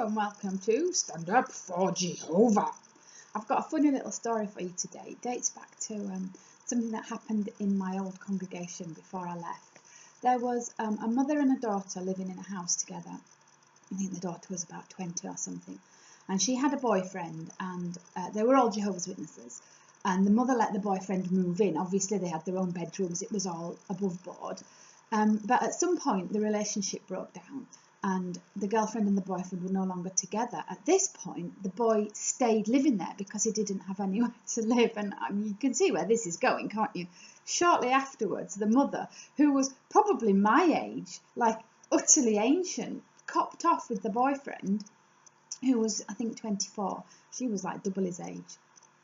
and welcome to Stand Up for Jehovah. I've got a funny little story for you today. It dates back to something that happened in my old congregation before I left. There was a mother and a daughter living in a house together. I think the daughter was about 20 or something. And she had a boyfriend, and they were all Jehovah's Witnesses. And the mother let the boyfriend move in. Obviously, they had their own bedrooms. It was all above board. But at some point, the relationship broke down. And the girlfriend and the boyfriend were no longer together. At this point, the boy stayed living there because he didn't have anywhere to live. And you can see where this is going, can't you? Shortly afterwards, the mother, who was probably my age, like utterly ancient, copped off with the boyfriend, who was, I think, 24. She was like double his age.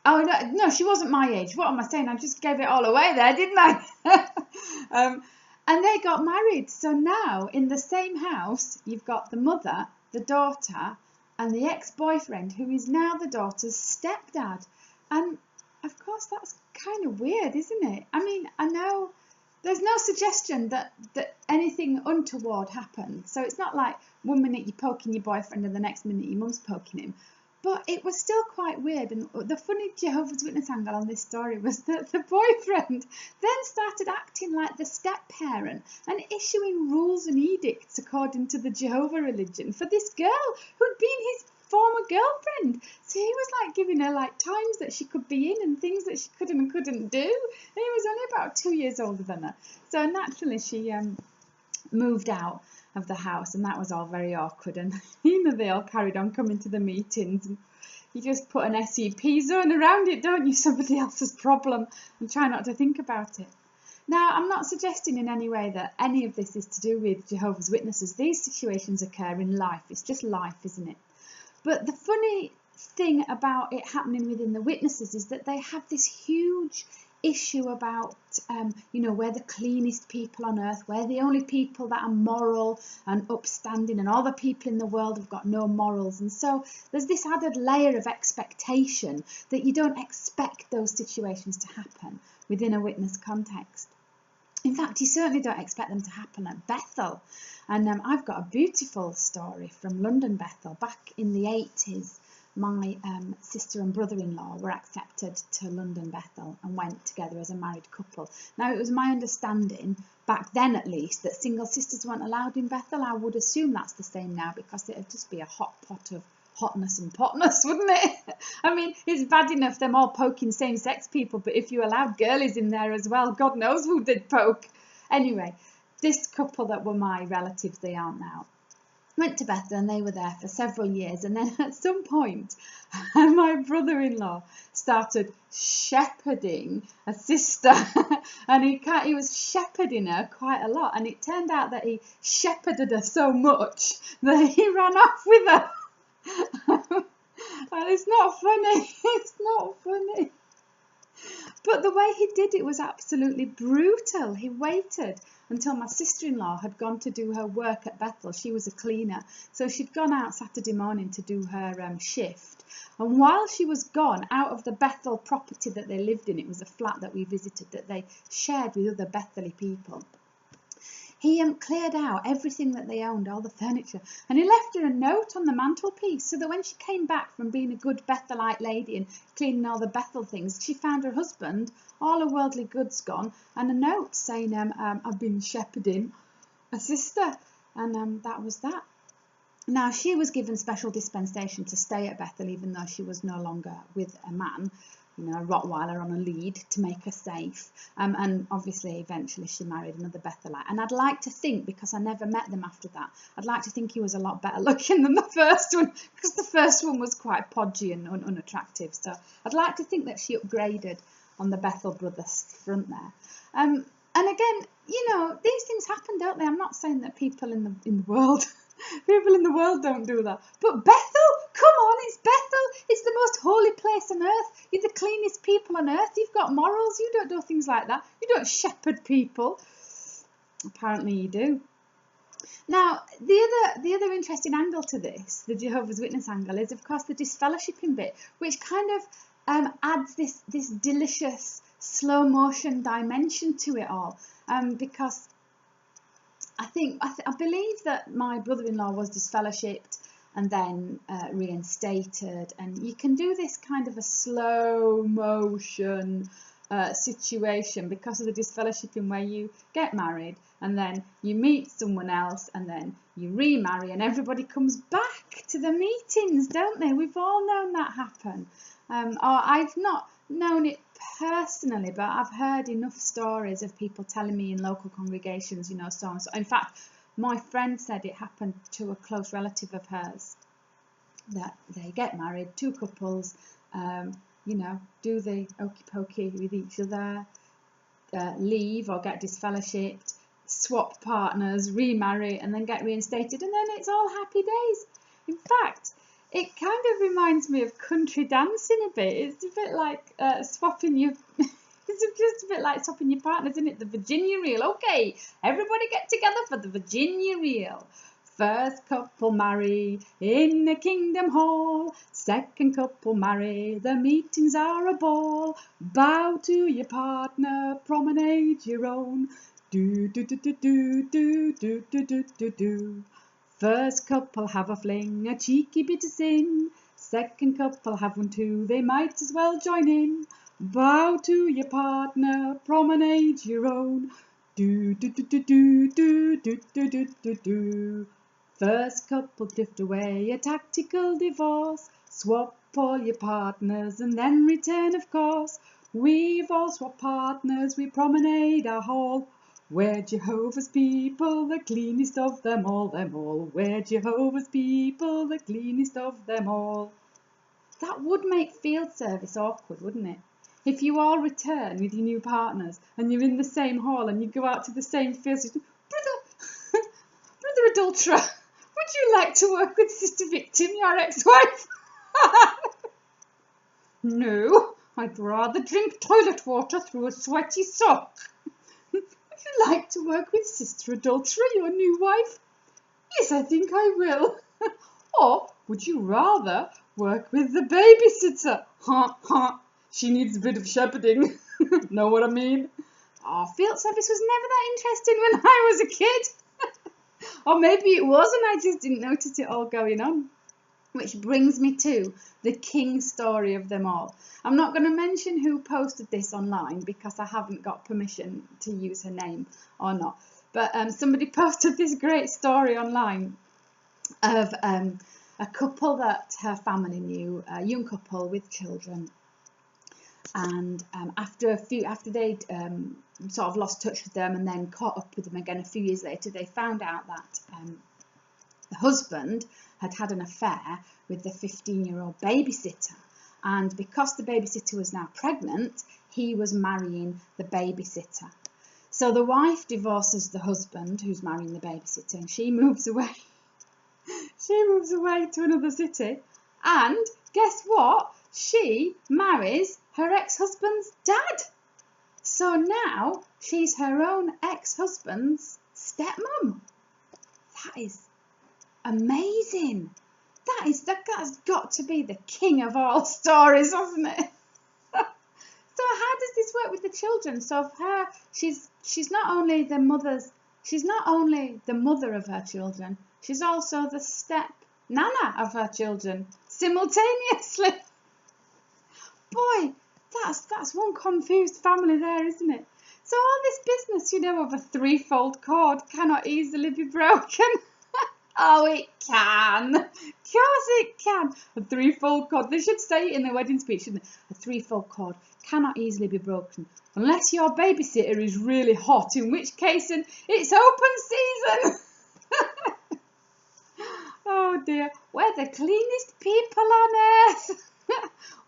Oh, no, she wasn't my age. What am I saying? I just gave it all away there, didn't I? And they got married. So now in the same house, you've got the mother, the daughter, and the ex-boyfriend, who is now the daughter's stepdad. And of course, that's kind of weird, isn't it? I mean, I know there's no suggestion that anything untoward happened. So it's not like one minute you're poking your boyfriend and the next minute your mum's poking him. But it was still quite weird, and the funny Jehovah's Witness angle on this story was that the boyfriend then started acting like the step-parent and issuing rules and edicts according to the Jehovah religion for this girl who'd been his former girlfriend. So he was like giving her like times that she could be in and things that she couldn't and couldn't do. And he was only about 2 years older than her. So naturally she moved out of the house, and that was all very awkward. And they all carried on coming to the meetings, and you just put an SEP zone around it, don't you? Somebody else's problem, and try not to think about it. Now, I'm not suggesting in any way that any of this is to do with Jehovah's Witnesses. These situations occur in life. It's just life, isn't it? But the funny thing about it happening within the witnesses is that they have this huge issue about, we're the cleanest people on earth, we're the only people that are moral and upstanding, and all the people in the world have got no morals. And so there's this added layer of expectation that you don't expect those situations to happen within a witness context. In fact, you certainly don't expect them to happen at Bethel. And I've got a beautiful story from London Bethel. Back in the 80s, my sister and brother-in-law were accepted to London Bethel and went together as a married couple. Now, it was my understanding, back then at least, that single sisters weren't allowed in Bethel. I would assume that's the same now, because it would just be a hot pot of hotness and potness, wouldn't it? I mean, it's bad enough them all poking same-sex people, but if you allowed girlies in there as well, God knows who did poke. Anyway, this couple that were my relatives, they aren't now, went to Bethel, and they were there for several years. And then at some point, my brother-in-law started shepherding a sister, and he was shepherding her quite a lot. And it turned out that he shepherded her so much that he ran off with her. And it's not funny. It's not funny. But the way he did it was absolutely brutal. He waited until my sister-in-law had gone to do her work at Bethel. She was a cleaner, so she'd gone out Saturday morning to do her shift. And while she was gone out of the Bethel property that they lived in, it was a flat that we visited that they shared with other Bethel people, he cleared out everything that they owned, all the furniture, and he left her a note on the mantelpiece so that when she came back from being a good Bethelite lady and cleaning all the Bethel things, she found her husband, all her worldly goods gone, and a note saying, I've been shepherding a sister, and that was that. Now, she was given special dispensation to stay at Bethel, even though she was no longer with a man, a Rottweiler on a lead to make her safe. And obviously, eventually, she married another Bethelite. And I'd like to think, because I never met them after that, I'd like to think he was a lot better looking than the first one, because the first one was quite podgy and unattractive. So I'd like to think that she upgraded on the Bethel brothers front there. And again, these things happen, don't they? I'm not saying that people in the world... People in the world don't do that. But Bethel? Come on, it's Bethel. It's the most holy place on earth. You're the cleanest people on earth. You've got morals. You don't do things like that. You don't shepherd people. Apparently you do. Now, the other interesting angle to this, the Jehovah's Witness angle, is of course the disfellowshipping bit, which kind of adds this delicious slow motion dimension to it all. Because I believe that my brother-in-law was disfellowshipped, and then reinstated. And you can do this kind of a slow motion situation because of the disfellowshipping, where you get married and then you meet someone else and then you remarry, and everybody comes back to the meetings, don't they? We've all known that happen. Or I've not known it personally, but I've heard enough stories of people telling me in local congregations, you know, so and so. In fact, my friend said it happened to a close relative of hers, that they get married, two couples, you know, do the okey pokey with each other, leave or get disfellowshipped, swap partners, remarry, and then get reinstated, and then it's all happy days. In fact, it kind of reminds me of country dancing a bit. It's a bit like swapping your... It's just a bit like swapping your partners, isn't it? The Virginia reel. Okay, everybody get together for the Virginia reel. First couple marry in the Kingdom Hall. Second couple marry, the meetings are a ball. Bow to your partner, promenade your own. Do do do do do do do do do do do. First couple have a fling, a cheeky bit of sin. Second couple have one too, they might as well join in. Bow to your partner, promenade your own. Do do do do do do do do do do do. First couple drift away, a tactical divorce. Swap all your partners and then return, of course. We've all swapped partners, we promenade our hall. We're Jehovah's people, the cleanest of them all, them all. We're Jehovah's people, the cleanest of them all. That would make field service awkward, wouldn't it? If you all return with your new partners and you're in the same hall and you go out to the same field service, Brother Adulterer, would you like to work with Sister Victim, your ex-wife? No, I'd rather drink toilet water through a sweaty sock. Would you like to work with Sister Adulterer, your new wife? Yes, I think I will. Or would you rather work with the babysitter? Ha ha. She needs a bit of shepherding. Know what I mean? Oh, field service was never that interesting when I was a kid. Or maybe it was and I just didn't notice it all going on. Which brings me to the king story of them all. I'm not going to mention who posted this online because I haven't got permission to use her name or not. But somebody posted this great story online of a couple that her family knew, a young couple with children. And after they'd sort of lost touch with them and then caught up with them again a few years later, they found out that the husband had had an affair with the 15-year-old babysitter. And because the babysitter was now pregnant, he was marrying the babysitter. So the wife divorces the husband who's marrying the babysitter, and she moves away. She moves away to another city. And guess what? She marries her ex-husband's dad. So now she's her own ex-husband's stepmom. That is amazing. That's got to be the king of all stories, hasn't it? So how does this work with the children? So for her, she's not only the mother of her children, she's also the step nana of her children simultaneously. Boy, that's one confused family there, isn't it? So all this business, you know, of a threefold cord cannot easily be broken. Oh, it can. Of course it can. A threefold cord. They should say it in their wedding speech, shouldn't they? A threefold cord cannot easily be broken unless your babysitter is really hot, in which case it's open season. Oh dear, we're the cleanest people on earth.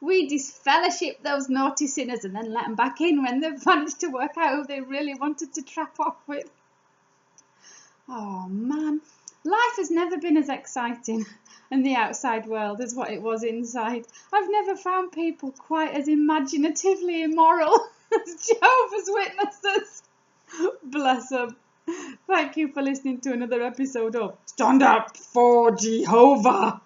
We disfellowship those naughty sinners and then let them back in when they've managed to work out who they really wanted to trap off with. Oh man. Life has never been as exciting in the outside world as what it was inside. I've never found people quite as imaginatively immoral as Jehovah's Witnesses. Bless them. Thank you for listening to another episode of Stand Up for Jehovah.